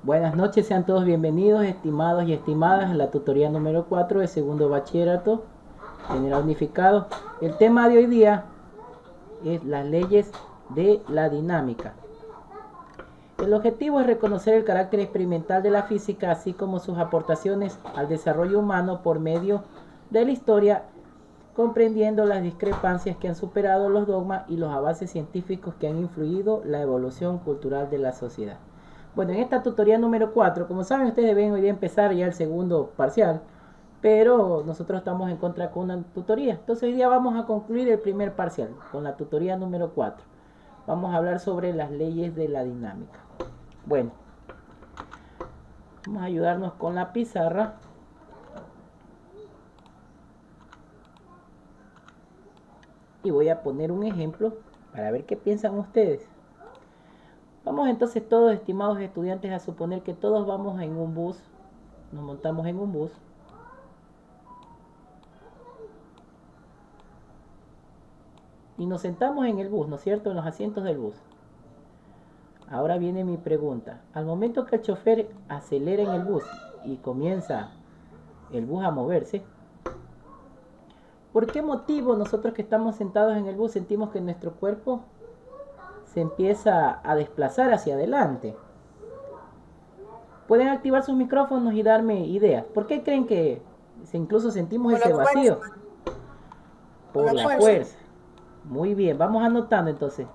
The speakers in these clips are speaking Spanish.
Buenas noches, sean todos bienvenidos, estimados y estimadas, a la tutoría número 4 de segundo bachillerato general unificado. El tema de hoy día es las leyes de la dinámica. El objetivo es reconocer el carácter experimental de la física, así como sus aportaciones al desarrollo humano por medio de la historia, comprendiendo las discrepancias que han superado los dogmas y los avances científicos que han influido la evolución cultural de la sociedad. Bueno, en esta tutoría número 4, como saben ustedes, deben hoy día empezar ya el segundo parcial, pero nosotros estamos en contra con una tutoría. Entonces hoy día vamos a concluir el primer parcial con la tutoría número 4. Vamos a hablar sobre las leyes de la dinámica. Bueno, vamos a ayudarnos con la pizarra. Y voy a poner un ejemplo para ver qué piensan ustedes. Vamos entonces todos, estimados estudiantes, a suponer que todos vamos en un bus, nos montamos en un bus y nos sentamos en el bus, ¿no es cierto?, en los asientos del bus. Ahora viene mi pregunta. Al momento que el chofer acelera en el bus y comienza el bus a moverse, ¿por qué motivo nosotros que estamos sentados en el bus sentimos que nuestro cuerpo se empieza a desplazar hacia adelante? Pueden activar sus micrófonos y darme ideas. ¿Por qué creen que incluso sentimos Por ese la fuerza, vacío? por Por la la fuerza. fuerza. Muy bien, vamos anotando entonces.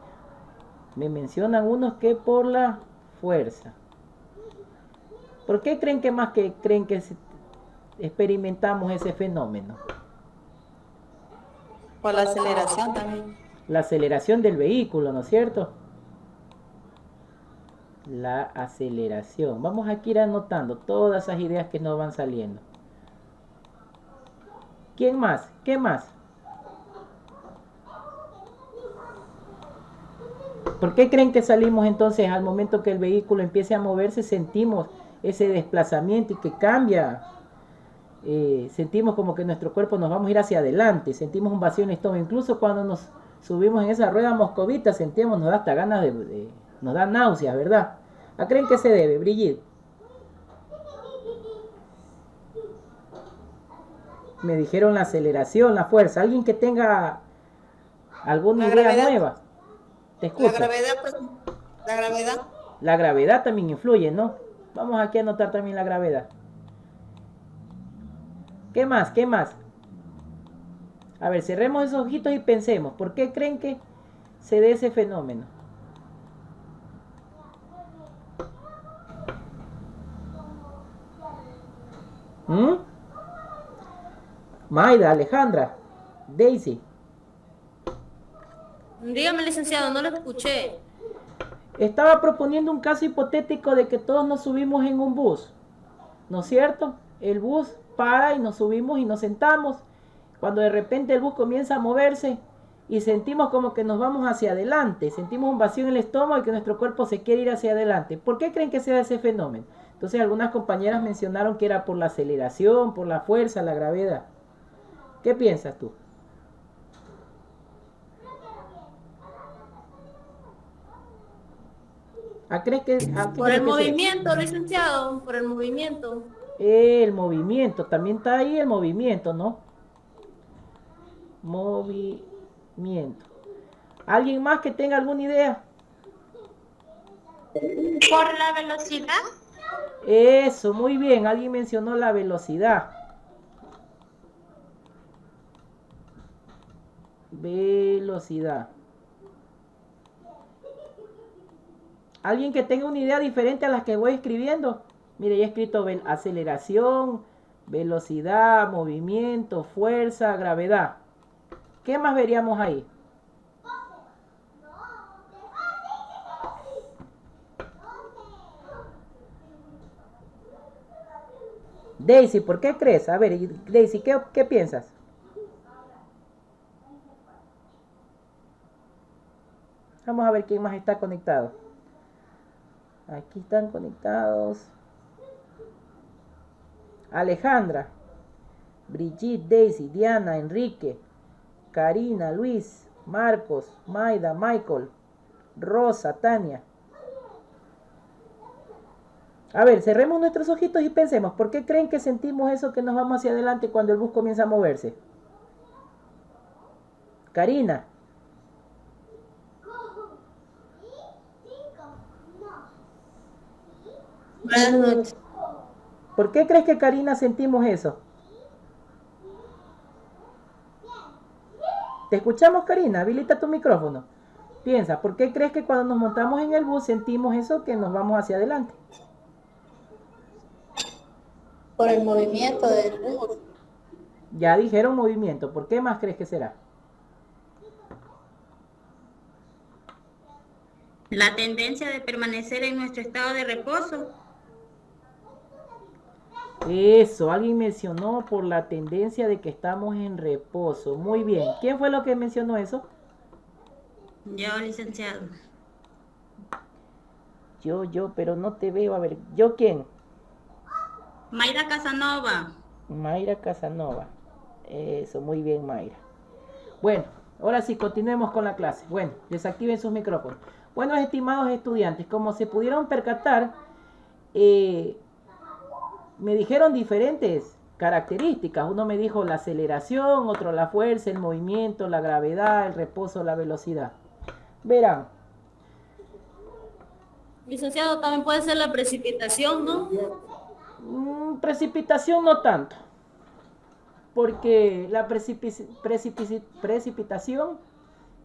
Me mencionan unos que por la fuerza. ¿Por qué creen que más que creen que experimentamos ese fenómeno? Por la aceleración también. La aceleración del vehículo, ¿no es cierto? La aceleración. Vamos a ir anotando todas esas ideas que nos van saliendo. ¿Quién más? ¿Qué más? ¿Por qué creen que salimos entonces al momento que el vehículo empiece a moverse? Sentimos ese desplazamiento y que cambia. Sentimos como que nuestro cuerpo nos vamos a ir hacia adelante. Sentimos un vacío en el estómago. Incluso cuando nos subimos en esa rueda moscovita, sentimos, nos da hasta ganas nos da náuseas, ¿verdad? ¿A creen que se debe, Brigitte? Me dijeron la aceleración, la fuerza. ¿Alguien que tenga alguna La idea gravedad, nueva? Te la escucho. gravedad, pues, la gravedad. La gravedad también influye, ¿no? Vamos aquí a anotar también la gravedad. ¿Qué más? ¿Qué más? A ver, cerremos esos ojitos y pensemos. ¿Por qué creen que se dé ese fenómeno? ¿Mm? Maida, Alejandra, Daisy. Dígame, licenciado, no lo escuché. Estaba proponiendo un caso hipotético de que todos nos subimos en un bus, ¿no es cierto? El bus para y nos subimos y nos sentamos. Cuando de repente el bus comienza a moverse y sentimos como que nos vamos hacia adelante, sentimos un vacío en el estómago y que nuestro cuerpo se quiere ir hacia adelante. ¿Por qué creen que sea ese fenómeno? Entonces algunas compañeras mencionaron que era por la aceleración, por la fuerza, la gravedad. ¿Qué piensas tú? ¿A qué Por crees el que sea? movimiento, licenciado, por el movimiento. El movimiento, también está ahí el movimiento, ¿no? Movimiento. ¿Alguien más que tenga alguna idea? Por la velocidad, Eso, muy bien. Alguien mencionó la velocidad. Velocidad. ¿Alguien que tenga una idea diferente a las que voy escribiendo? Mire, ya he escrito aceleración, velocidad, movimiento, fuerza, gravedad. ¿Qué más veríamos ahí? Daisy, ¿por qué crees? A ver, Daisy, ¿qué piensas? Vamos a ver quién más está conectado. Aquí están conectados. Alejandra, Brigitte, Daisy, Diana, Enrique, Karina, Luis, Marcos, Maida, Michael, Rosa, Tania. A ver, cerremos nuestros ojitos y pensemos, ¿por qué creen que sentimos eso que nos vamos hacia adelante cuando el bus comienza a moverse? Karina. Buenas noches. ¿Por qué crees que Karina sentimos eso? ¿Te escuchamos, Karina? Habilita tu micrófono. Piensa, ¿por qué crees que cuando nos montamos en el bus sentimos eso que nos vamos hacia adelante? Por el movimiento del bus. Ya dijeron movimiento. ¿Por qué más crees que será? La tendencia de permanecer en nuestro estado de reposo. Eso, alguien mencionó por la tendencia de que estamos en reposo. Muy bien. ¿Quién fue lo que mencionó eso? Yo, licenciado. Yo, pero no te veo. A ver, ¿yo quién? Mayra Casanova. Mayra Casanova. Eso, muy bien, Mayra. Bueno, ahora sí, continuemos con la clase. Bueno, desactiven sus micrófonos. Bueno, estimados estudiantes, como se pudieron percatar, me dijeron diferentes características. Uno me dijo la aceleración, otro la fuerza, el movimiento, la gravedad, el reposo, la velocidad. Verán. Licenciado, también puede ser la precipitación, ¿no? Precipitación no tanto. Porque la precipitación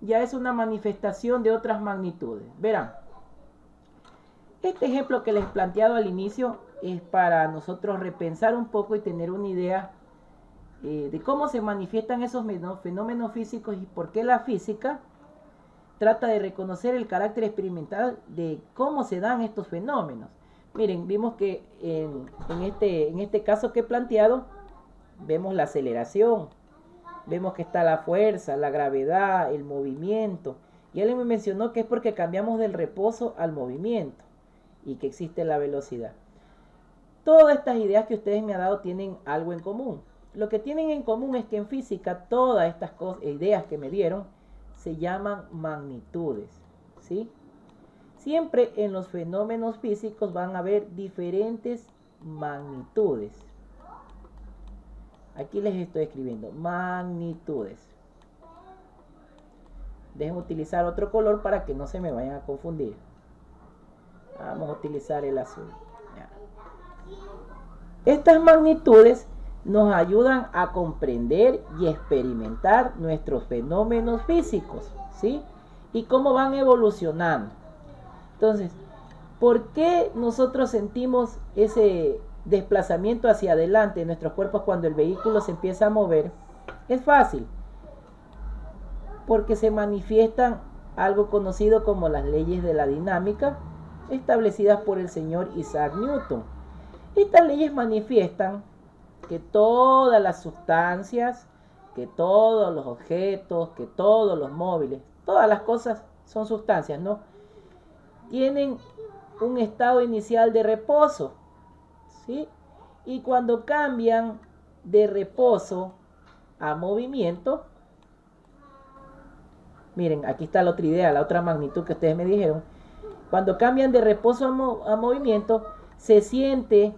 ya es una manifestación de otras magnitudes. Verán. Este ejemplo que les he planteado al inicio es para nosotros repensar un poco y tener una idea de cómo se manifiestan esos fenómenos físicos y por qué la física trata de reconocer el carácter experimental de cómo se dan estos fenómenos. Miren, vimos que en este caso que he planteado, vemos la aceleración, vemos que está la fuerza, la gravedad, el movimiento. Y él me mencionó que es porque cambiamos del reposo al movimiento y que existe la velocidad. Todas estas ideas que ustedes me han dado tienen algo en común. Lo que tienen en común es que en física todas estas ideas que me dieron se llaman magnitudes, ¿sí? Siempre en los fenómenos físicos van a haber diferentes magnitudes. Aquí les estoy escribiendo magnitudes. Dejen utilizar otro color para que no se me vayan a confundir. Vamos a utilizar el azul. Ya. Estas magnitudes nos ayudan a comprender y experimentar nuestros fenómenos físicos, ¿sí? Y cómo van evolucionando. Entonces, ¿por qué nosotros sentimos ese desplazamiento hacia adelante en nuestros cuerpos cuando el vehículo se empieza a mover? Es fácil. Porque se manifiestan algo conocido como las leyes de la dinámica, establecidas por el señor Isaac Newton. Estas leyes manifiestan que todas las sustancias, que todos los objetos, que todos los móviles, todas las cosas son sustancias, ¿no? Tienen un estado inicial de reposo, ¿sí? Y cuando cambian de reposo a movimiento, miren, aquí está la otra idea, la otra magnitud que ustedes me dijeron. Cuando cambian de reposo a movimiento, se siente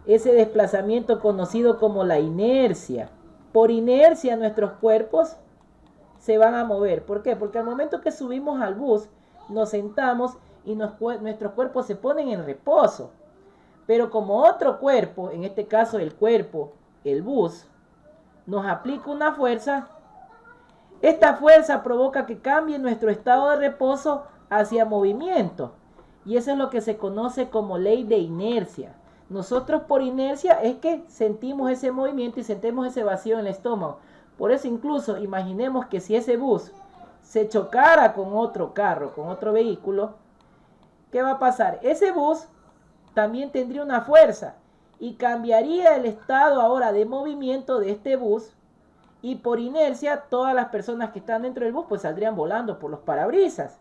ese desplazamiento conocido como la inercia. Por inercia nuestros cuerpos se van a mover. ¿Por qué? Porque al momento que subimos al bus, nos sentamos y nuestros cuerpos se ponen en reposo. Pero como otro cuerpo, en este caso el bus, nos aplica una fuerza, esta fuerza provoca que cambie nuestro estado de reposo hacia movimiento. Y eso es lo que se conoce como ley de inercia. Nosotros por inercia es que sentimos ese movimiento y sentimos ese vacío en el estómago. Por eso incluso imaginemos que si ese bus se chocara con otro carro, con otro vehículo, ¿qué va a pasar? Ese bus también tendría una fuerza y cambiaría el estado ahora de movimiento de este bus, y por inercia todas las personas que están dentro del bus pues saldrían volando por los parabrisas,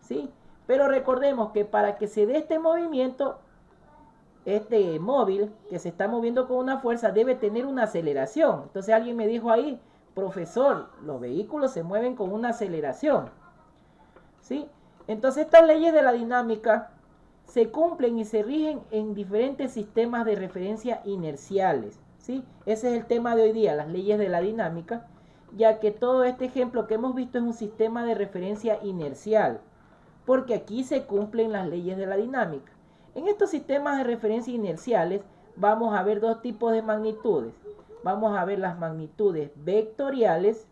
¿sí? Pero recordemos que para que se dé este movimiento, este móvil que se está moviendo con una fuerza debe tener una aceleración. Entonces alguien me dijo ahí, profesor, los vehículos se mueven con una aceleración, ¿sí? Entonces estas leyes de la dinámica se cumplen y se rigen en diferentes sistemas de referencia inerciales, ¿sí? Ese es el tema de hoy día, las leyes de la dinámica, ya que todo este ejemplo que hemos visto es un sistema de referencia inercial, porque aquí se cumplen las leyes de la dinámica. En estos sistemas de referencia inerciales vamos a ver dos tipos de magnitudes. Vamos a ver las magnitudes vectoriales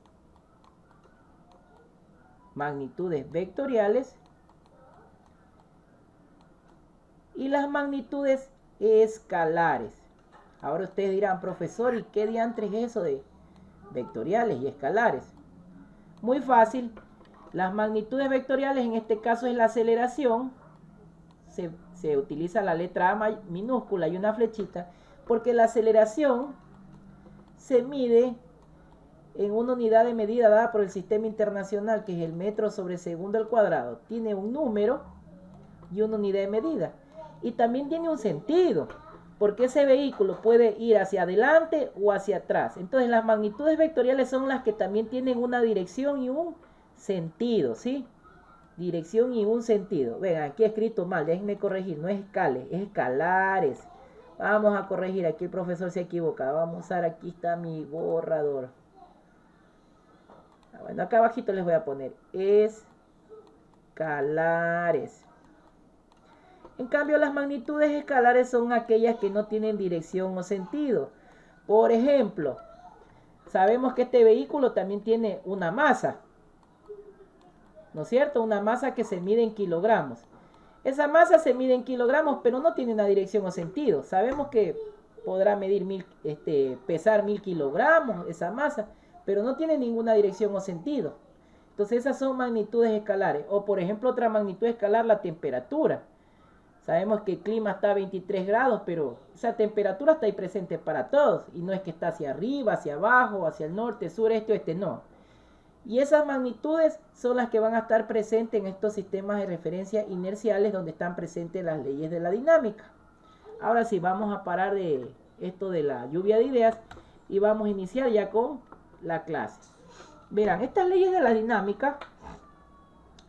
y las magnitudes escalares. Ahora ustedes dirán, profesor, ¿y qué diantres es eso de vectoriales y escalares? Muy fácil. Las magnitudes vectoriales, en este caso es la aceleración, se utiliza la letra A minúscula y una flechita, porque la aceleración se mide en una unidad de medida dada por el sistema internacional, que es el metro sobre segundo al cuadrado. Tiene un número y una unidad de medida. Y también tiene un sentido, porque ese vehículo puede ir hacia adelante o hacia atrás. Entonces las magnitudes vectoriales son las que también tienen una dirección y un sentido, ¿sí? Dirección y un sentido. Ven, aquí he escrito mal, déjenme corregir, no es escales, es escalares. Vamos a corregir, aquí el profesor se equivoca. Vamos a usar, aquí está mi borrador. Bueno, acá abajito les voy a poner escalares. En cambio, las magnitudes escalares son aquellas que no tienen dirección o sentido. Por ejemplo, sabemos que este vehículo también tiene una masa, ¿no es cierto? Una masa que se mide en kilogramos. Esa masa se mide en kilogramos, pero no tiene una dirección o sentido. Sabemos que podrá medir pesar 1000 kilogramos esa masa, pero no tiene ninguna dirección o sentido. Entonces esas son magnitudes escalares. O por ejemplo, otra magnitud escalar, la temperatura. Sabemos que el clima está a 23 grados, pero esa temperatura está ahí presente para todos. Y no es que está hacia arriba, hacia abajo, hacia el norte, sur, este, oeste, no. Y esas magnitudes son las que van a estar presentes en estos sistemas de referencia inerciales, donde están presentes las leyes de la dinámica. Ahora sí, vamos a parar de esto de la lluvia de ideas y vamos a iniciar ya con la clase. Verán, estas leyes de la dinámica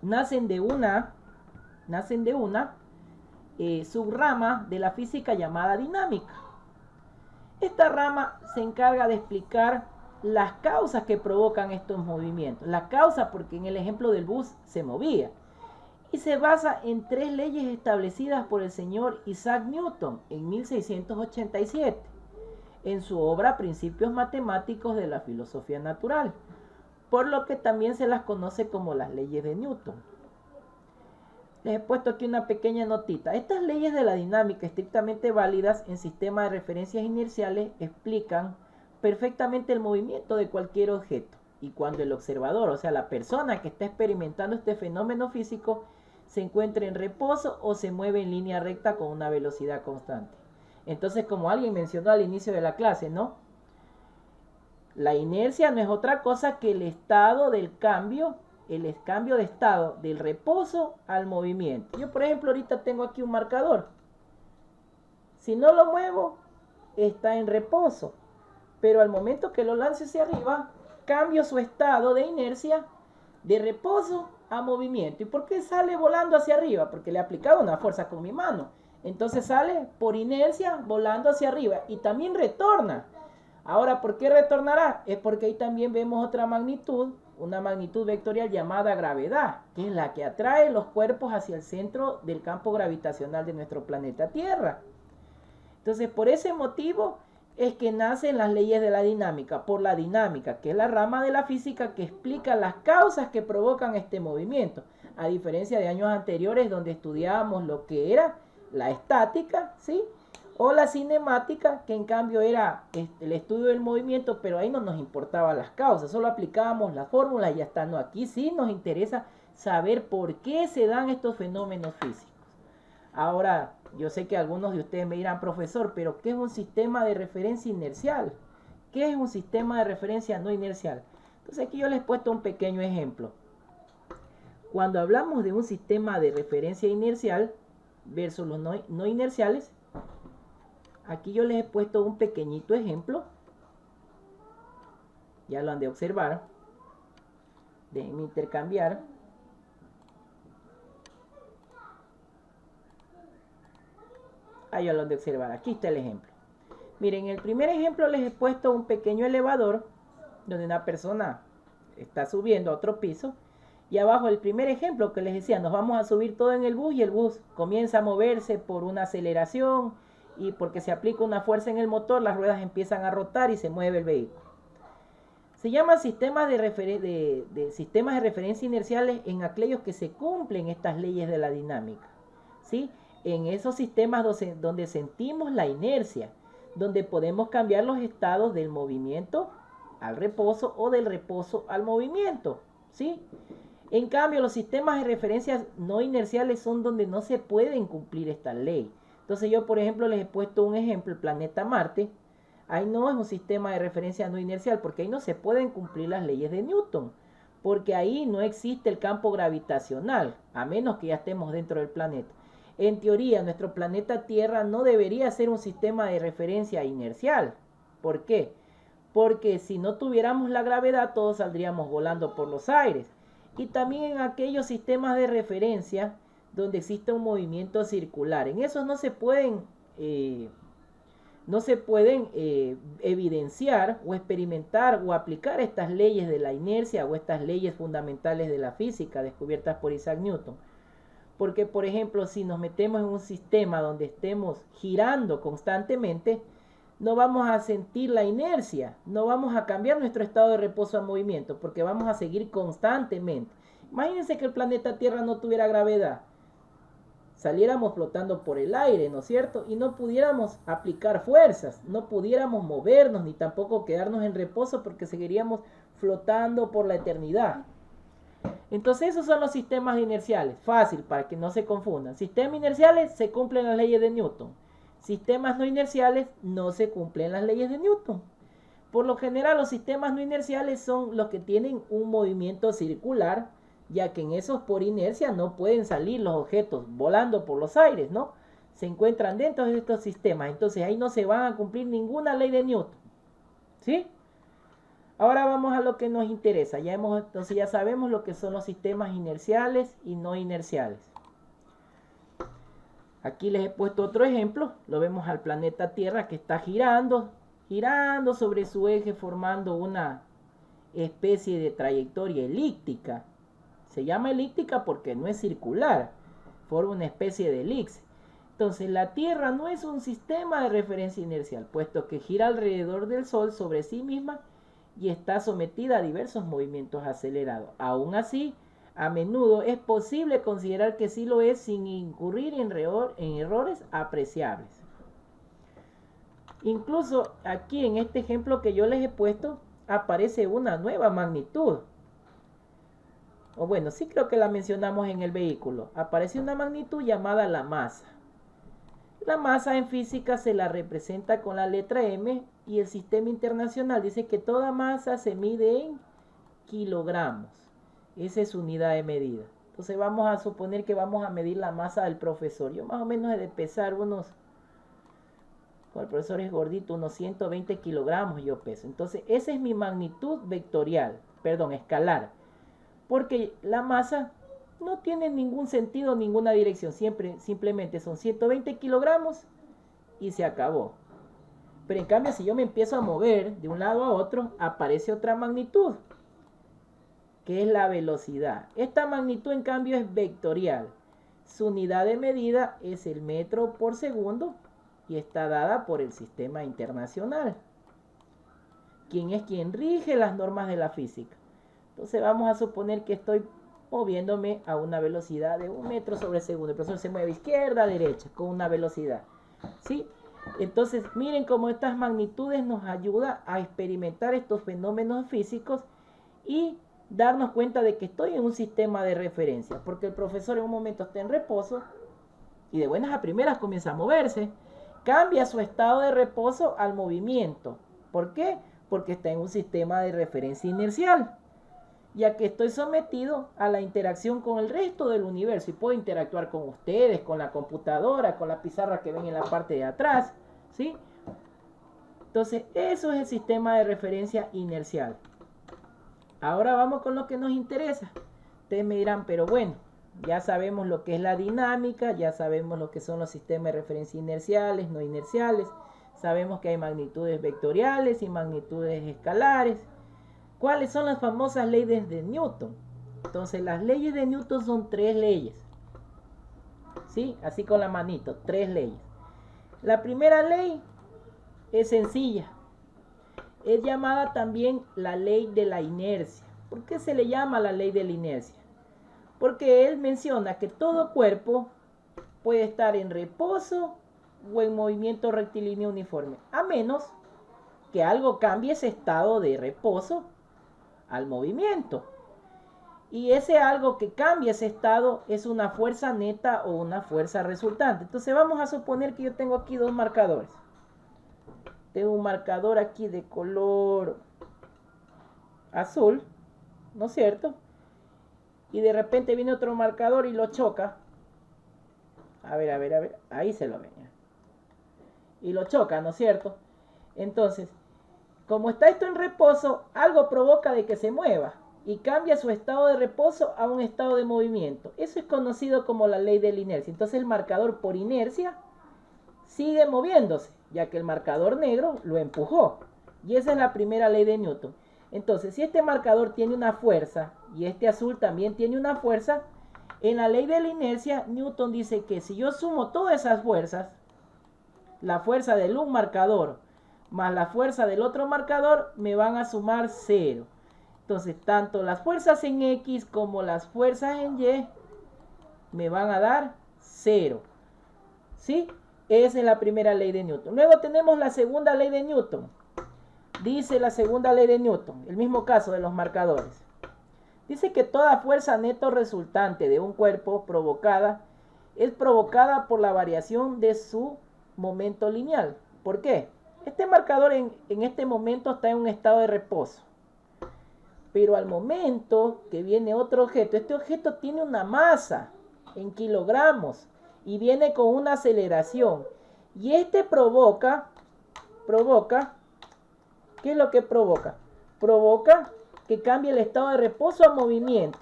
nacen de una subrama de la física llamada dinámica. Esta rama se encarga de explicar las causas que provocan estos movimientos. La causa, porque en el ejemplo del bus se movía. Y se basa en tres leyes establecidas por el señor Isaac Newton en 1687, en su obra Principios Matemáticos de la Filosofía Natural, por lo que también se las conoce como las leyes de Newton. Les he puesto aquí una pequeña notita. Estas leyes de la dinámica estrictamente válidas en sistemas de referencias inerciales explican perfectamente el movimiento de cualquier objeto. Y cuando el observador, o sea la persona que está experimentando este fenómeno físico, se encuentra en reposo o se mueve en línea recta con una velocidad constante. Entonces, como alguien mencionó al inicio de la clase, ¿no? La inercia no es otra cosa que el estado del cambio, el cambio de estado del reposo al movimiento. Yo, por ejemplo, ahorita tengo aquí un marcador. Si no lo muevo, está en reposo. Pero al momento que lo lance hacia arriba, cambio su estado de inercia de reposo a movimiento. ¿Y por qué sale volando hacia arriba? Porque le he aplicado una fuerza con mi mano. Entonces sale por inercia volando hacia arriba y también retorna. Ahora, ¿por qué retornará? Es porque ahí también vemos otra magnitud, una magnitud vectorial llamada gravedad, que es la que atrae los cuerpos hacia el centro del campo gravitacional de nuestro planeta Tierra. Entonces, por ese motivo es que nacen las leyes de la dinámica, por la dinámica, que es la rama de la física que explica las causas que provocan este movimiento, a diferencia de años anteriores donde estudiábamos lo que era la estática, ¿sí? O la cinemática, que en cambio era el estudio del movimiento, pero ahí no nos importaban las causas, solo aplicábamos las fórmulas y ya está. No, aquí sí nos interesa saber por qué se dan estos fenómenos físicos. Ahora, yo sé que algunos de ustedes me dirán, profesor, pero ¿qué es un sistema de referencia inercial? ¿Qué es un sistema de referencia no inercial? Entonces aquí yo les he puesto un pequeño ejemplo. Cuando hablamos de un sistema de referencia inercial versus los no inerciales, aquí yo les he puesto un pequeñito ejemplo. Ya lo han de observar. Déjenme intercambiar. Ahí lo han de observar. Aquí está el ejemplo. Miren, en el primer ejemplo les he puesto un pequeño elevador donde una persona está subiendo a otro piso. Y abajo el primer ejemplo que les decía, nos vamos a subir todo en el bus y el bus comienza a moverse por una aceleración y porque se aplica una fuerza en el motor, las ruedas empiezan a rotar y se mueve el vehículo. Se llaman sistemas sistemas de referencia inerciales en aquellos que se cumplen estas leyes de la dinámica, ¿sí? En esos sistemas donde sentimos la inercia, donde podemos cambiar los estados del movimiento al reposo o del reposo al movimiento, ¿sí? En cambio, los sistemas de referencia no inerciales son donde no se pueden cumplir esta ley. Entonces yo, por ejemplo, les he puesto un ejemplo, el planeta Marte. Ahí no es un sistema de referencia no inercial, porque ahí no se pueden cumplir las leyes de Newton, porque ahí no existe el campo gravitacional, a menos que ya estemos dentro del planeta. En teoría, nuestro planeta Tierra no debería ser un sistema de referencia inercial. ¿Por qué? Porque si no tuviéramos la gravedad, todos saldríamos volando por los aires. Y también en aquellos sistemas de referencia donde existe un movimiento circular. En esos no se pueden evidenciar o experimentar o aplicar estas leyes de la inercia o estas leyes fundamentales de la física descubiertas por Isaac Newton. Porque, por ejemplo, si nos metemos en un sistema donde estemos girando constantemente, no vamos a sentir la inercia, no vamos a cambiar nuestro estado de reposo a movimiento, porque vamos a seguir constantemente. Imagínense que el planeta Tierra no tuviera gravedad. Saliéramos flotando por el aire, ¿no es cierto? Y no pudiéramos aplicar fuerzas, no pudiéramos movernos, ni tampoco quedarnos en reposo, porque seguiríamos flotando por la eternidad. Entonces esos son los sistemas inerciales, fácil para que no se confundan. Sistemas inerciales se cumplen las leyes de Newton. Sistemas no inerciales no se cumplen las leyes de Newton. Por lo general los sistemas no inerciales son los que tienen un movimiento circular, ya que en esos por inercia no pueden salir los objetos volando por los aires, ¿no? Se encuentran dentro de estos sistemas, entonces ahí no se van a cumplir ninguna ley de Newton, ¿sí? Ahora vamos a lo que nos interesa. Entonces ya sabemos lo que son los sistemas inerciales y no inerciales. Aquí les he puesto otro ejemplo. Lo vemos al planeta Tierra que está girando sobre su eje, formando una especie de trayectoria elíptica. Se llama elíptica porque no es circular, forma una especie de elipse. Entonces la Tierra no es un sistema de referencia inercial, puesto que gira alrededor del Sol sobre sí misma y está sometida a diversos movimientos acelerados. Aún así, a menudo es posible considerar que sí lo es sin incurrir en errores apreciables. Incluso aquí en este ejemplo que yo les he puesto, aparece una nueva magnitud. O bueno, sí creo que la mencionamos en el vehículo. Aparece una magnitud llamada la masa. La masa en física se la representa con la letra M y el sistema internacional dice que toda masa se mide en kilogramos. Esa es su unidad de medida. Entonces vamos a suponer que vamos a medir la masa del profesor. Yo más o menos he de pesar como el profesor es gordito, unos 120 kilogramos yo peso. Entonces esa es mi magnitud escalar. Porque la masa no tiene ningún sentido, ninguna dirección. Simplemente son 120 kilogramos y se acabó. Pero en cambio, si yo me empiezo a mover de un lado a otro, aparece otra magnitud, que es la velocidad. Esta magnitud, en cambio, es vectorial. Su unidad de medida es el metro por segundo y está dada por el sistema internacional, quien rige las normas de la física. Entonces vamos a suponer que estoy moviéndome a una velocidad de 1 metro sobre segundo. El profesor se mueve izquierda a derecha con una velocidad, ¿sí? Entonces miren cómo estas magnitudes nos ayudan a experimentar estos fenómenos físicos y darnos cuenta de que estoy en un sistema de referencia, porque el profesor en un momento está en reposo y de buenas a primeras comienza a moverse, cambia su estado de reposo al movimiento. ¿Por qué? Porque está en un sistema de referencia inercial, ya que estoy sometido a la interacción con el resto del universo y puedo interactuar con ustedes, con la computadora, con la pizarra que ven en la parte de atrás, ¿sí? Entonces eso es el sistema de referencia inercial. Ahora vamos con lo que nos interesa. Ustedes me dirán, pero bueno, Ya sabemos lo que es la dinámica, ya sabemos lo que son los sistemas de referencia inerciales, no inerciales. Sabemos que hay magnitudes vectoriales y magnitudes escalares. ¿Cuáles son las famosas leyes de Newton? Entonces, las leyes de Newton son 3 leyes. ¿Sí? Así con la manito, 3 leyes. La primera ley es sencilla. Es llamada también la ley de la inercia. ¿Por qué se le llama la ley de la inercia? Porque él menciona que todo cuerpo puede estar en reposo o en movimiento rectilíneo uniforme, a menos que algo cambie ese estado de reposo al movimiento. Y ese algo que cambia ese estado es una fuerza neta o una fuerza resultante. Entonces vamos a suponer que yo tengo aquí 2 marcadores. Tengo un marcador aquí de color azul, ¿no es cierto? Y de repente viene otro marcador y lo choca. A ver, ahí se lo ven. Y lo choca, ¿no es cierto? Entonces, como está esto en reposo, algo provoca de que se mueva y cambia su estado de reposo a un estado de movimiento. Eso es conocido como la ley de la inercia. Entonces el marcador por inercia sigue moviéndose, ya que el marcador negro lo empujó. Y esa es la primera ley de Newton. Entonces, si este marcador tiene una fuerza y este azul también tiene una fuerza, en la ley de la inercia, Newton dice que si yo sumo todas esas fuerzas, la fuerza del un marcador más la fuerza del otro marcador, me van a sumar 0. Entonces, tanto las fuerzas en X como las fuerzas en Y me van a dar 0. ¿Sí? Esa es la primera ley de Newton. Luego tenemos la segunda ley de Newton. Dice la segunda ley de Newton, el mismo caso de los marcadores. Dice que toda fuerza neto resultante de un cuerpo es provocada por la variación de su momento lineal. ¿Por qué? Este marcador en este momento está en un estado de reposo. Pero al momento que viene otro objeto, este objeto tiene una masa en kilogramos y viene con una aceleración. Y este provoca, ¿qué es lo que provoca? Provoca que cambie el estado de reposo a movimiento.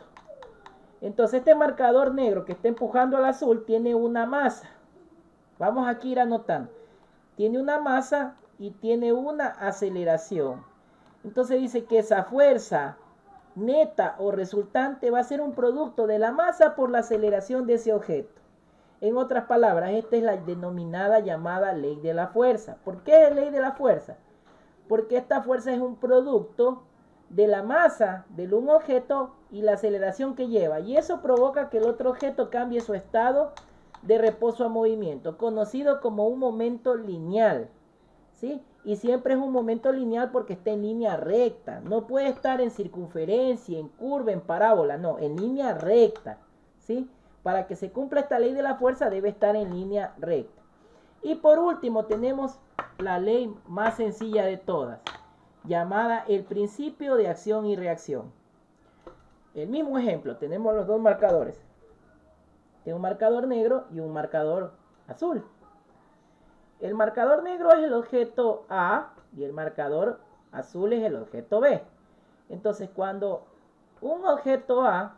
Entonces este marcador negro que está empujando al azul tiene una masa. Vamos aquí a ir anotando. Tiene una masa y tiene una aceleración. Entonces dice que esa fuerza neta o resultante va a ser un producto de la masa por la aceleración de ese objeto. En otras palabras, esta es la denominada llamada ley de la fuerza. ¿Por qué es ley de la fuerza? Porque esta fuerza es un producto de la masa de un objeto y la aceleración que lleva. Y eso provoca que el otro objeto cambie su estado de reposo a movimiento, conocido como un momento lineal. ¿Sí? Y siempre es un momento lineal porque está en línea recta. No puede estar en circunferencia, en curva, en parábola. No, en línea recta. ¿Sí? Para que se cumpla esta ley de la fuerza debe estar en línea recta. Y por último tenemos la ley más sencilla de todas, llamada el principio de acción y reacción. El mismo ejemplo, tenemos los dos marcadores. Tengo un marcador negro y un marcador azul. El marcador negro es el objeto A y el marcador azul es el objeto B. Entonces, cuando un objeto A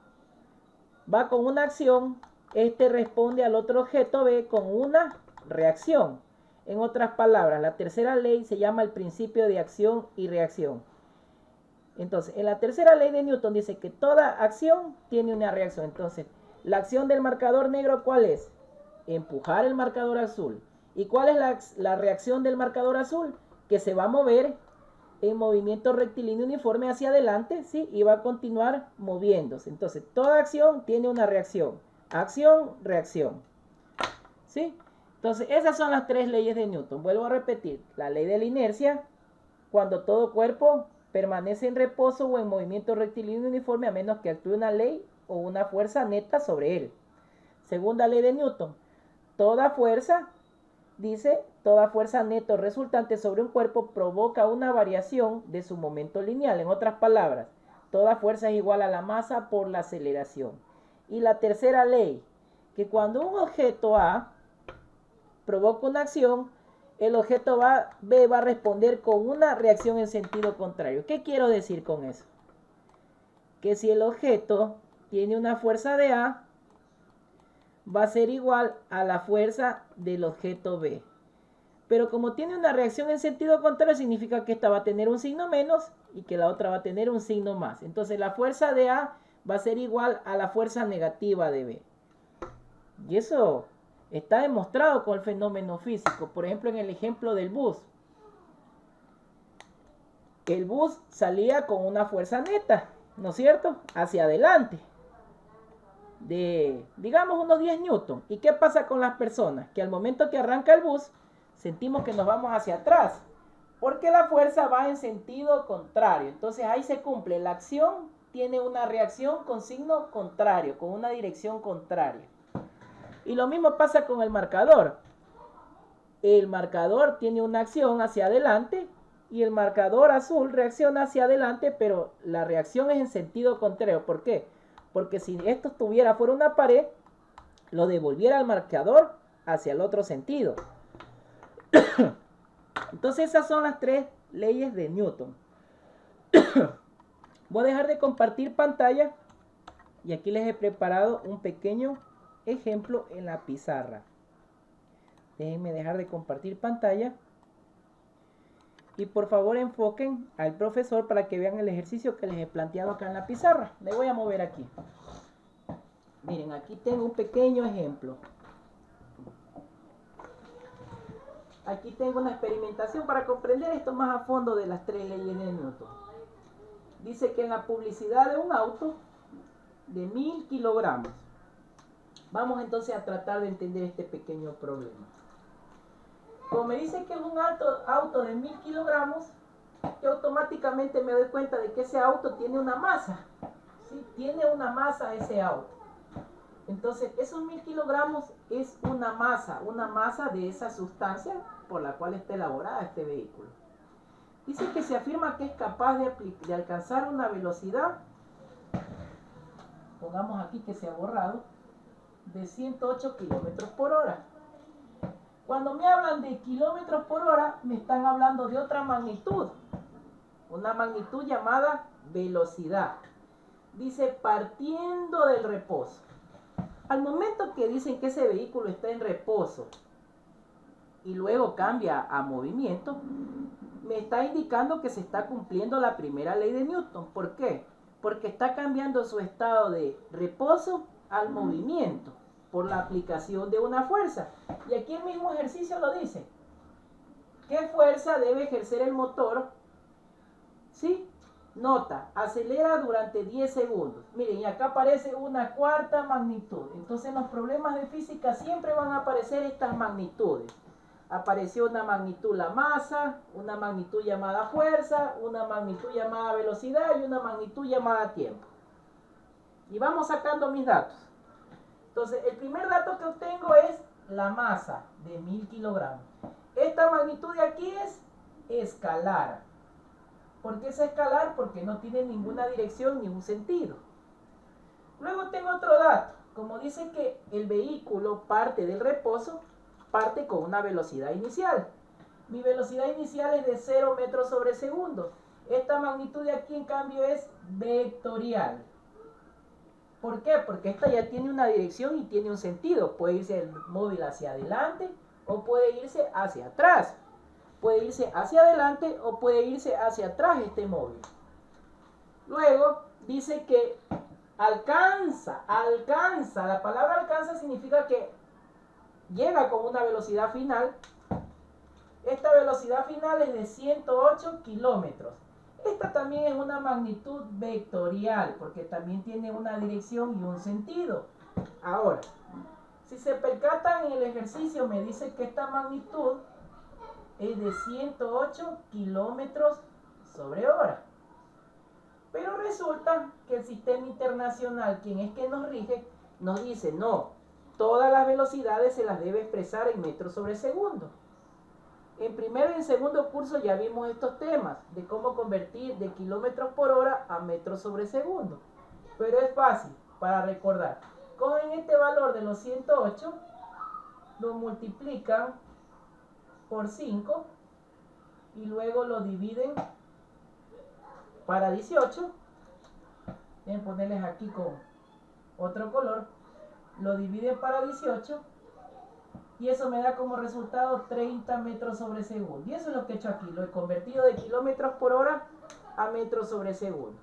va con una acción, este responde al otro objeto B con una reacción. En otras palabras, la tercera ley se llama el principio de acción y reacción. Entonces, en la tercera ley de Newton dice que toda acción tiene una reacción. Entonces, la acción del marcador negro, ¿cuál es? Empujar el marcador azul. ¿Y cuál es la reacción del marcador azul? Que se va a mover en movimiento rectilíneo uniforme hacia adelante, ¿sí? Y va a continuar moviéndose. Entonces, toda acción tiene una reacción. Acción, reacción. ¿Sí? Entonces, esas son las 3 leyes de Newton. Vuelvo a repetir. La ley de la inercia, cuando todo cuerpo permanece en reposo o en movimiento rectilíneo uniforme a menos que actúe una ley o una fuerza neta sobre él. Segunda ley de Newton. Toda fuerza, dice, toda fuerza neta resultante sobre un cuerpo provoca una variación de su momento lineal. En otras palabras, toda fuerza es igual a la masa por la aceleración. Y la tercera ley, que cuando un objeto A provoca una acción, el objeto B va a responder con una reacción en sentido contrario. ¿Qué quiero decir con eso? Que si el objeto tiene una fuerza de A, va a ser igual a la fuerza del objeto B. Pero como tiene una reacción en sentido contrario, significa que esta va a tener un signo menos y que la otra va a tener un signo más. Entonces la fuerza de A va a ser igual a la fuerza negativa de B. Y eso está demostrado con el fenómeno físico. Por ejemplo, en el ejemplo del bus. El bus salía con una fuerza neta, ¿no es cierto? Hacia adelante. De, digamos, unos 10 newton. ¿Y qué pasa con las personas? Que al momento que arranca el bus, sentimos que nos vamos hacia atrás. Porque la fuerza va en sentido contrario. Entonces ahí se cumple. La acción tiene una reacción con signo contrario, con una dirección contraria. Y lo mismo pasa con el marcador. El marcador tiene una acción hacia adelante y el marcador azul reacciona hacia adelante, pero la reacción es en sentido contrario. ¿Por qué? Porque si esto estuviera fuera una pared, lo devolviera al marcador hacia el otro sentido. Entonces esas son las tres leyes de Newton. Voy a dejar de compartir pantalla y aquí les he preparado un pequeño ejemplo en la pizarra. Déjenme dejar de compartir pantalla y por favor enfoquen al profesor para que vean el ejercicio que les he planteado acá en la pizarra. Me voy a mover aquí. Miren, aquí tengo un pequeño ejemplo. Aquí tengo una experimentación para comprender esto más a fondo de las tres leyes de Newton. Dice que en la publicidad de un auto de 1000 kilogramos. Vamos entonces a tratar de entender este pequeño problema. Como me dice que es un auto de 1000 kilogramos, yo automáticamente me doy cuenta de que ese auto tiene una masa. ¿Sí? Tiene una masa ese auto. Entonces, esos 1000 kilogramos es una masa de esa sustancia por la cual está elaborada este vehículo. Dice que se afirma que es capaz de alcanzar una velocidad, pongamos aquí que se ha borrado, de 108 kilómetros por hora. Cuando me hablan de kilómetros por hora, me están hablando de otra magnitud, una magnitud llamada velocidad. Dice partiendo del reposo. Al momento que dicen que ese vehículo está en reposo y luego cambia a movimiento, me está indicando que se está cumpliendo la primera ley de Newton. ¿Por qué? Porque está cambiando su estado de reposo al movimiento por la aplicación de una fuerza. Y aquí el mismo ejercicio lo dice. ¿Qué fuerza debe ejercer el motor? ¿Sí? Nota, acelera durante 10 segundos. Miren, y acá aparece una cuarta magnitud. Entonces en los problemas de física siempre van a aparecer estas magnitudes. Apareció una magnitud la masa, una magnitud llamada fuerza, una magnitud llamada velocidad y una magnitud llamada tiempo. Y vamos sacando mis datos. Entonces el primer dato que obtengo es la masa de 1000 kilogramos. Esta magnitud de aquí es escalar. ¿Por qué es escalar? Porque no tiene ninguna dirección ni un sentido. Luego tengo otro dato. Como dice que el vehículo parte del reposo, parte con una velocidad inicial. Mi velocidad inicial es de 0 metros sobre segundo. Esta magnitud de aquí en cambio es vectorial. ¿Por qué? Porque esta ya tiene una dirección y tiene un sentido. Puede irse el móvil hacia adelante o puede irse hacia atrás. Puede irse hacia adelante o puede irse hacia atrás este móvil. Luego dice que alcanza. La palabra alcanza significa que llega con una velocidad final. Esta velocidad final es de 108 kilómetros. Esta también es una magnitud vectorial porque también tiene una dirección y un sentido. Ahora, si se percatan en el ejercicio me dice que esta magnitud es de 108 kilómetros sobre hora. Pero resulta que el sistema internacional, quien es que nos rige, nos dice no, todas las velocidades se las debe expresar en metros sobre segundo. En primero y en segundo curso ya vimos estos temas de cómo convertir de kilómetros por hora a metros sobre segundo. Pero es fácil para recordar. Cogen este valor de los 108, lo multiplican por 5 y luego lo dividen para 18. Deben ponerles aquí con otro color. lo divide para 18 y eso me da como resultado 30 metros sobre segundo. Y eso es lo que he hecho aquí, lo he convertido de kilómetros por hora a metros sobre segundo.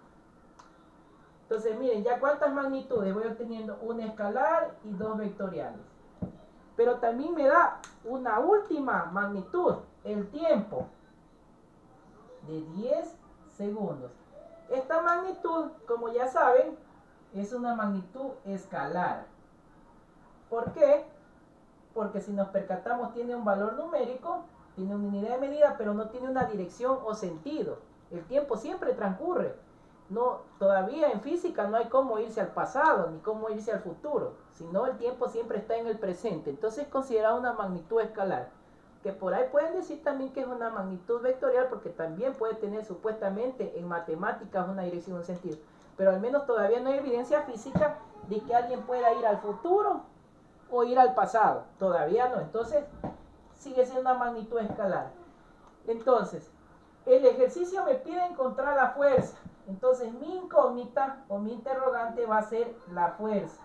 Entonces miren, ya cuántas magnitudes voy obteniendo, una escalar y dos vectoriales. Pero también me da una última magnitud, el tiempo, de 10 segundos. Esta magnitud, como ya saben, es una magnitud escalar. ¿Por qué? Porque si nos percatamos tiene un valor numérico, tiene una unidad de medida, pero no tiene una dirección o sentido. El tiempo siempre transcurre. No, todavía en física no hay cómo irse al pasado ni cómo irse al futuro, sino el tiempo siempre está en el presente. Entonces es considerada una magnitud escalar, que por ahí pueden decir también que es una magnitud vectorial, porque también puede tener supuestamente en matemáticas una dirección o un sentido, pero al menos todavía no hay evidencia física de que alguien pueda ir al futuro o ir al pasado, todavía no. Entonces sigue siendo una magnitud escalar. Entonces el ejercicio me pide encontrar la fuerza. Entonces mi incógnita o mi interrogante va a ser la fuerza.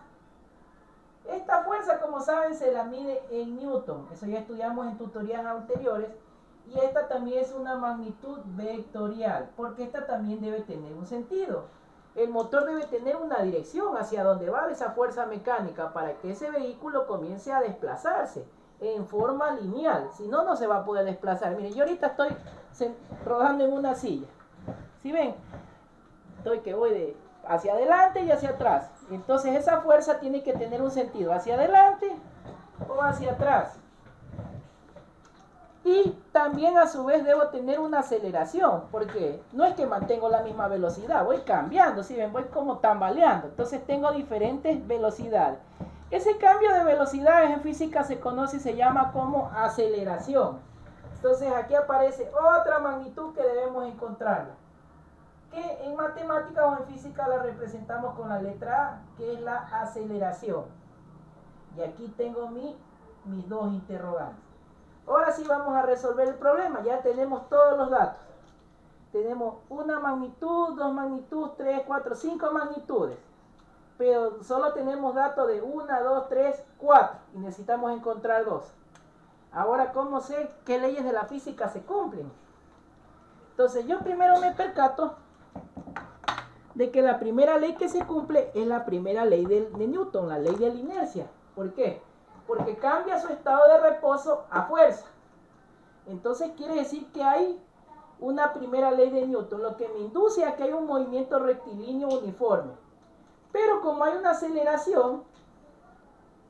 Esta fuerza, como saben, se la mide en Newton. Eso ya estudiamos en tutorías anteriores. Y esta también es una magnitud vectorial, porque esta también debe tener un sentido. El motor debe tener una dirección hacia donde va esa fuerza mecánica para que ese vehículo comience a desplazarse en forma lineal. Si no, no se va a poder desplazar. Miren, yo ahorita estoy rodando en una silla. ¿Sí ven? Estoy que voy de hacia adelante y hacia atrás. Entonces esa fuerza tiene que tener un sentido, hacia adelante o hacia atrás. Y también a su vez debo tener una aceleración, porque no es que mantengo la misma velocidad, voy cambiando, ¿sí ven? Voy como tambaleando. Entonces tengo diferentes velocidades. Ese cambio de velocidades en física se conoce y se llama como aceleración. Entonces aquí aparece otra magnitud que debemos encontrarla, que en matemáticas o en física la representamos con la letra A, que es la aceleración. Y aquí tengo mis dos interrogantes. Ahora sí vamos a resolver el problema. Ya tenemos todos los datos. Tenemos una magnitud, dos magnitudes, 3, 4, 5 magnitudes. Pero solo tenemos datos de 1, 2, 3, 4. Y necesitamos encontrar 2. Ahora, ¿cómo sé qué leyes de la física se cumplen? Entonces yo primero me percato de que la primera ley que se cumple es la primera ley de Newton, la ley de la inercia. ¿Por qué? Porque cambia su estado de reposo a fuerza. Entonces quiere decir que hay una primera ley de Newton, lo que me induce a que hay un movimiento rectilíneo uniforme. Pero como hay una aceleración,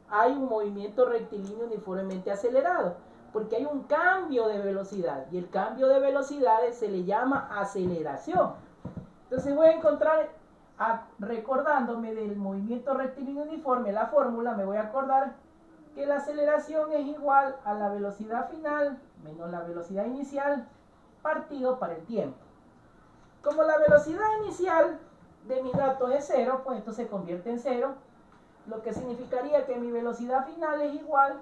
hay un movimiento rectilíneo uniformemente acelerado, porque hay un cambio de velocidad, y el cambio de velocidades se le llama aceleración. Entonces voy a encontrar, recordándome del movimiento rectilíneo uniforme, la fórmula, me voy a acordar que la aceleración es igual a la velocidad final menos la velocidad inicial partido para el tiempo. Como la velocidad inicial de mis datos es 0, pues esto se convierte en 0, lo que significaría que mi velocidad final es igual,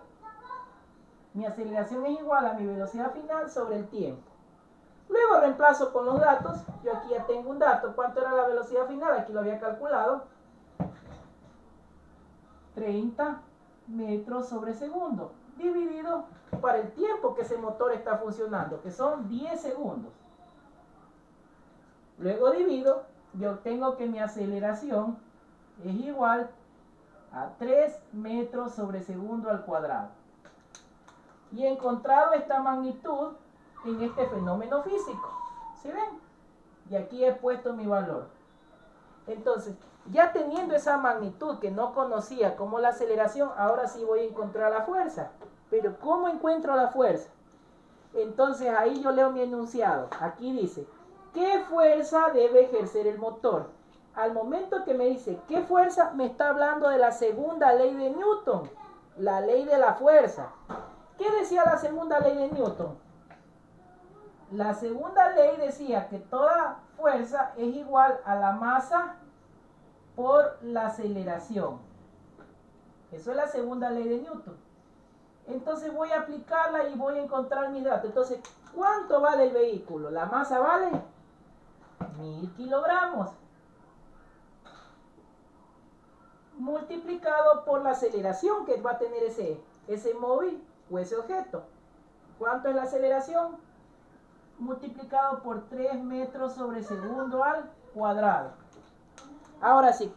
mi aceleración es igual a mi velocidad final sobre el tiempo. Luego reemplazo con los datos. Yo aquí ya tengo un dato. ¿Cuánto era la velocidad final? Aquí lo había calculado. 30 metros sobre segundo. Dividido para el tiempo que ese motor está funcionando, que son 10 segundos. Luego divido y obtengo que mi aceleración es igual a 3 metros sobre segundo al cuadrado. Y he encontrado esta magnitud en este fenómeno físico. ¿Sí ven? Y aquí he puesto mi valor. Entonces, ya teniendo esa magnitud que no conocía como la aceleración, ahora sí voy a encontrar la fuerza. Pero ¿cómo encuentro la fuerza? Entonces ahí yo leo mi enunciado. Aquí dice, ¿qué fuerza debe ejercer el motor? Al momento que me dice ¿qué fuerza? Me está hablando de la segunda ley de Newton, la ley de la fuerza. ¿Qué decía la segunda ley de Newton? La segunda ley decía que toda fuerza es igual a la masa por la aceleración. Eso es la segunda ley de Newton. Entonces voy a aplicarla y voy a encontrar mis datos. Entonces, ¿cuánto vale el vehículo? La masa vale 1000 kilogramos. multiplicado por la aceleración que va a tener ese móvil o ese objeto. ¿Cuánto es la aceleración? Multiplicado por 3 metros sobre segundo al cuadrado. Ahora sí,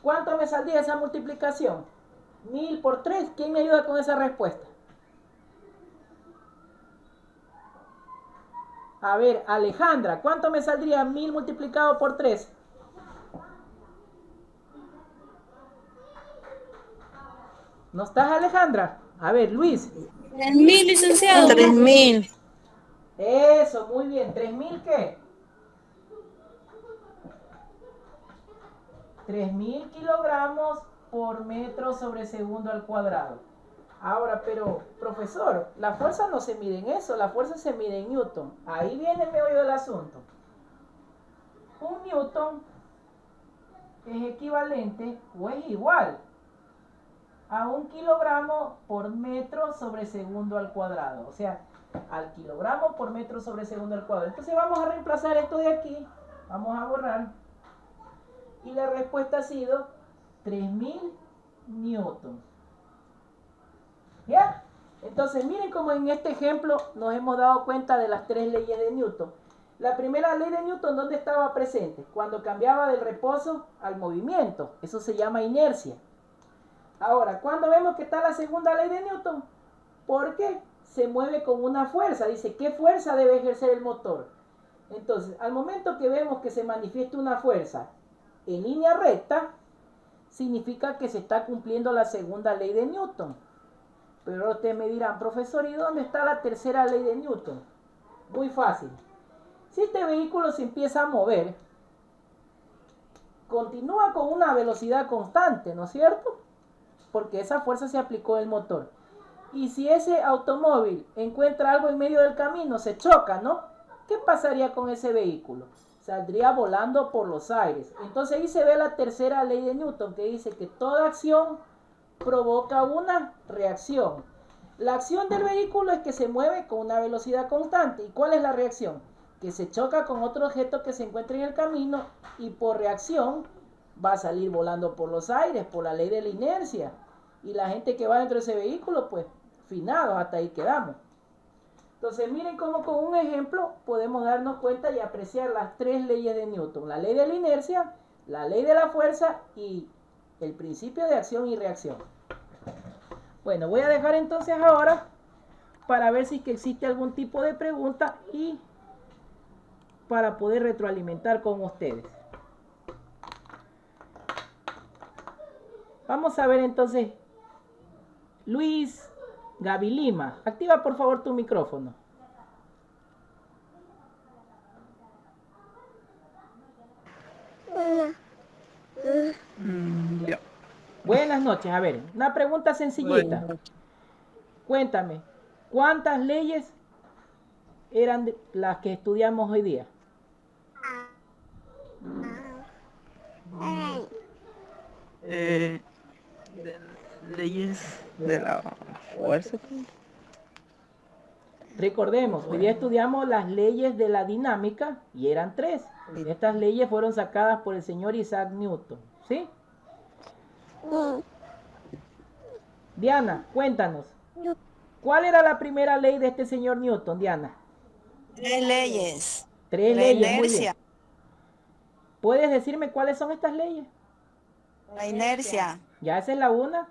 ¿cuánto me saldría esa multiplicación? 1000 por 3. ¿Quién me ayuda con esa respuesta? A ver, Alejandra, ¿cuánto me saldría 1000 multiplicado por 3? ¿No estás, Alejandra? A ver, Luis. 3000, licenciado. 3000. Eso, muy bien. ¿3000 qué? 3000 kilogramos por metro sobre segundo al cuadrado. Ahora, pero, profesor, la fuerza no se mide en eso, la fuerza se mide en Newton. Ahí viene el meollo del asunto. Un Newton es equivalente o es igual a 1 kilogramo por metro sobre segundo al cuadrado. O sea, al kilogramo por metro sobre segundo al cuadrado. Entonces vamos a reemplazar esto de aquí. Vamos a borrar. Y la respuesta ha sido 3000 newtons. ¿Ya? Entonces miren cómo en este ejemplo nos hemos dado cuenta de las 3 leyes de Newton. La primera ley de Newton, ¿dónde estaba presente? Cuando cambiaba del reposo al movimiento. Eso se llama inercia. Ahora, ¿cuándo vemos que está la segunda ley de Newton? Porque se mueve con una fuerza. Dice, ¿qué fuerza debe ejercer el motor? Entonces, al momento que vemos que se manifiesta una fuerza en línea recta, significa que se está cumpliendo la segunda ley de Newton. Pero ustedes me dirán, profesor, ¿y dónde está la tercera ley de Newton? Muy fácil. Si este vehículo se empieza a mover, continúa con una velocidad constante, ¿no es cierto? Porque esa fuerza se aplicó en el motor. Y si ese automóvil encuentra algo en medio del camino, se choca, ¿no? ¿Qué pasaría con ese vehículo? Saldría volando por los aires. Entonces ahí se ve la tercera ley de Newton, que dice que toda acción provoca una reacción. La acción del vehículo es que se mueve con una velocidad constante. ¿Y cuál es la reacción? Que se choca con otro objeto que se encuentra en el camino y por reacción va a salir volando por los aires, por la ley de la inercia. Y la gente que va dentro de ese vehículo, pues, finados, hasta ahí quedamos. Entonces, miren cómo con un ejemplo podemos darnos cuenta y apreciar las 3 leyes de Newton. La ley de la inercia, la ley de la fuerza y el principio de acción y reacción. Bueno, voy a dejar entonces ahora para ver si es que existe algún tipo de pregunta y para poder retroalimentar con ustedes. Vamos a ver entonces, Luis Gaby Lima, activa por favor tu micrófono. Ya. Buenas noches, a ver, una pregunta sencillita. Cuéntame, ¿cuántas leyes eran las que estudiamos hoy día? Leyes de la fuerza. Recordemos, hoy día estudiamos las leyes de la dinámica y eran 3. Estas leyes fueron sacadas por el señor Isaac Newton, ¿sí? Diana, cuéntanos. ¿Cuál era la primera ley de este señor Newton, Diana? 3 leyes. 3 La leyes, muy bien. inercia. ¿Puedes decirme cuáles son estas leyes? La inercia. Ya, esa es la 1.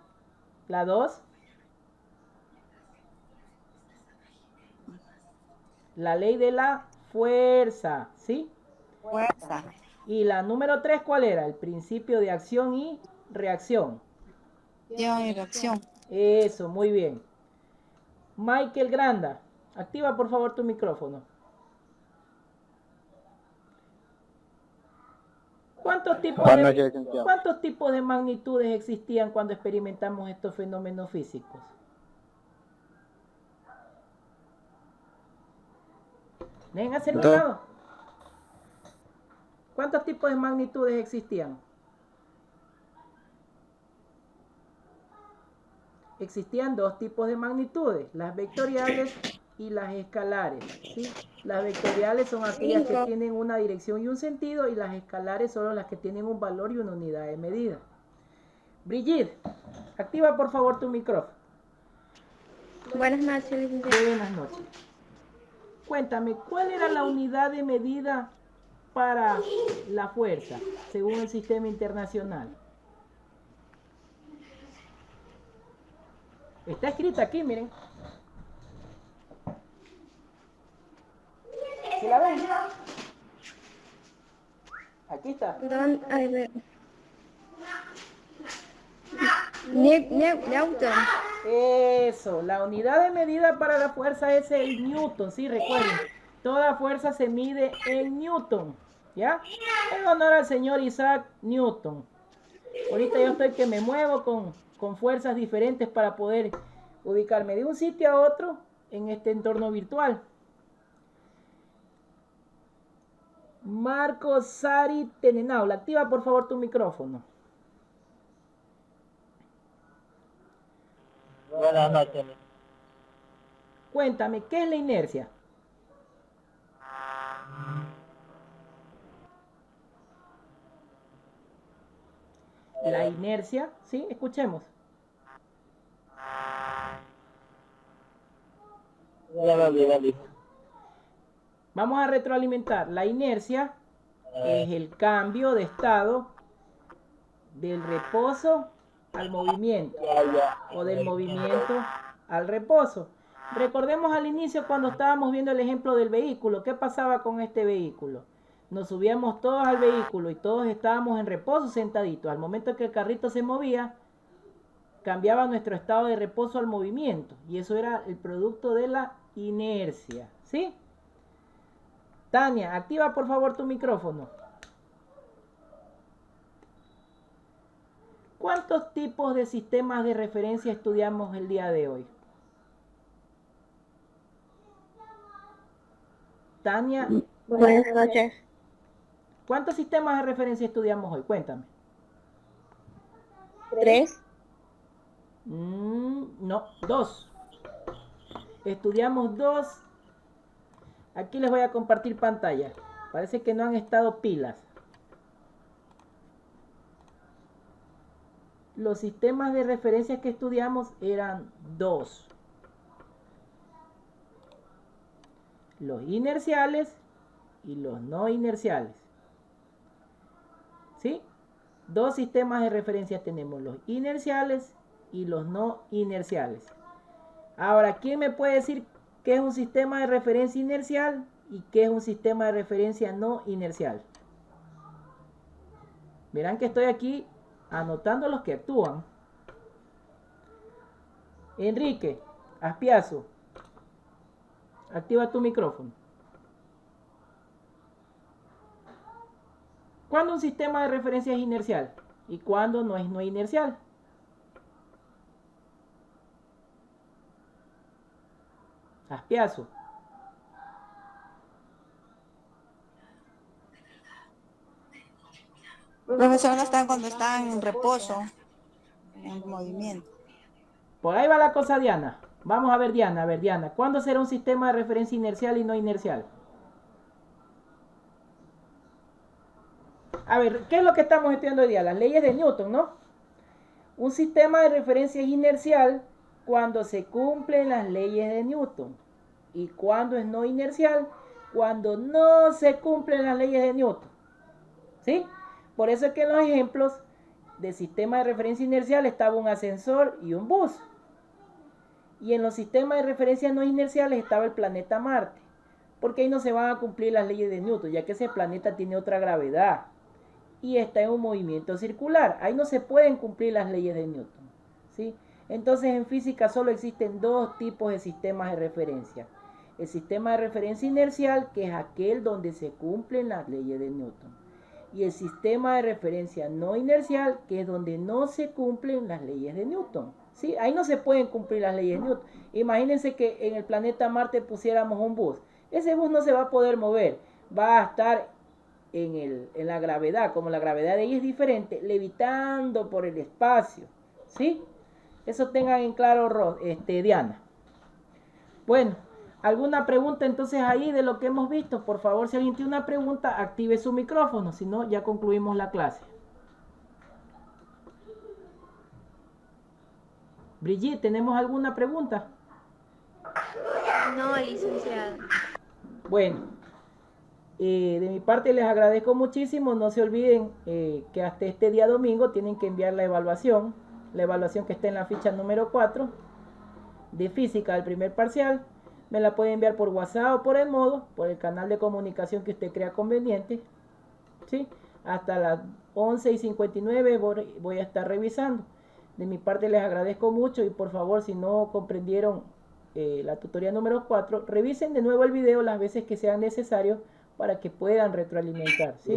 La 2. La ley de la fuerza, ¿sí? Fuerza. Y la número 3, ¿cuál era? El principio de acción y reacción. Acción y reacción. Eso, muy bien. Michael Granda, activa por favor tu micrófono. ¿Cuántos tipos de magnitudes existían cuando experimentamos estos fenómenos físicos? ¿Ven acercado? ¿Cuántos tipos de magnitudes existían? Existían 2 tipos de magnitudes, las vectoriales y las escalares, ¿sí? Las vectoriales son aquellas que tienen una dirección y un sentido, y las escalares son las que tienen un valor y una unidad de medida. Brigitte, activa por favor tu micrófono. Buenas noches, licenciado. Buenas noches. Cuéntame, ¿cuál era la unidad de medida para la fuerza según el sistema internacional? Está escrita aquí, miren. ¿Sí la ven? Aquí está. A ver. Newton. Eso, la unidad de medida para la fuerza es el Newton, sí, recuerden. Toda fuerza se mide en Newton, ¿ya? En honor al señor Isaac Newton. Ahorita yo estoy que me muevo con fuerzas diferentes para poder ubicarme de un sitio a otro en este entorno virtual. Marco Sari Tenenaula, activa por favor tu micrófono. Buenas noches. Cuéntame, ¿qué es la inercia? La inercia, ¿sí? Escuchemos. Ya me olvidé. Vamos a retroalimentar. La inercia es el cambio de estado del reposo al movimiento o del movimiento al reposo. Recordemos al inicio cuando estábamos viendo el ejemplo del vehículo. ¿Qué pasaba con este vehículo? Nos subíamos todos al vehículo y todos estábamos en reposo sentaditos. Al momento que el carrito se movía, cambiaba nuestro estado de reposo al movimiento. Y eso era el producto de la inercia. ¿Sí? Tania, activa por favor tu micrófono. ¿Cuántos tipos de sistemas de referencia estudiamos el día de hoy? Tania, Buenas noches. ¿cuántos sistemas de referencia estudiamos hoy? Cuéntame. 3. No, 2. Estudiamos 2. Aquí les voy a compartir pantalla. Parece que no han estado pilas. Los sistemas de referencia que estudiamos eran 2. Los inerciales y los no inerciales. ¿Sí? 2 sistemas de referencia tenemos, los inerciales y los no inerciales. Ahora, ¿quién me puede decir qué es un sistema de referencia inercial y qué es un sistema de referencia no inercial? Verán que estoy aquí anotando los que actúan. Enrique Aspiazo, activa tu micrófono. ¿Cuándo un sistema de referencia es inercial y cuándo no es no inercial? Aspiazo. Profesor, no están cuando están en reposo, en movimiento. Por ahí va la cosa, Diana. Vamos a ver, Diana. ¿Cuándo será un sistema de referencia inercial y no inercial? A ver, ¿qué es lo que estamos estudiando hoy día? Las leyes de Newton, ¿no? Un sistema de referencia es inercial cuando se cumplen las leyes de Newton. ¿Y cuándo es no inercial? Cuando no se cumplen las leyes de Newton. ¿Sí? Por eso es que en los ejemplos de sistema de referencia inercial estaba un ascensor y un bus. Y en los sistemas de referencia no inerciales estaba el planeta Marte. Porque ahí no se van a cumplir las leyes de Newton, ya que ese planeta tiene otra gravedad. Y está en un movimiento circular. Ahí no se pueden cumplir las leyes de Newton. ¿Sí? Entonces en física solo existen 2 tipos de sistemas de referencia. El sistema de referencia inercial, que es aquel donde se cumplen las leyes de Newton. Y el sistema de referencia no inercial, que es donde no se cumplen las leyes de Newton. ¿Sí? Ahí no se pueden cumplir las leyes de Newton. Imagínense que en el planeta Marte pusiéramos un bus. Ese bus no se va a poder mover. Va a estar en la gravedad. Como la gravedad de ahí es diferente, levitando por el espacio. ¿Sí? Eso tengan en claro, Diana. Bueno, ¿alguna pregunta entonces ahí de lo que hemos visto? Por favor, si alguien tiene una pregunta, active su micrófono. Si no, ya concluimos la clase. Brigitte, ¿tenemos alguna pregunta? No, licenciado. Bueno, de mi parte les agradezco muchísimo. No se olviden que hasta este día domingo tienen que enviar la evaluación que está en la ficha número 4 de física del primer parcial. Me la pueden enviar por WhatsApp o por el modo, por el canal de comunicación que usted crea conveniente. ¿Sí? Hasta las 11:59 voy a estar revisando. De mi parte les agradezco mucho y por favor, si no comprendieron la tutoría número 4, revisen de nuevo el video las veces que sean necesarios para que puedan retroalimentar. ¿Sí?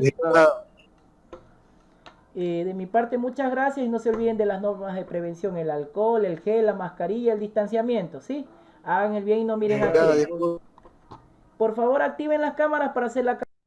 De mi parte, muchas gracias y no se olviden de las normas de prevención: el alcohol, el gel, la mascarilla, el distanciamiento. ¿Sí? Hagan el bien y no miren a qué. Por favor, activen las cámaras para hacer la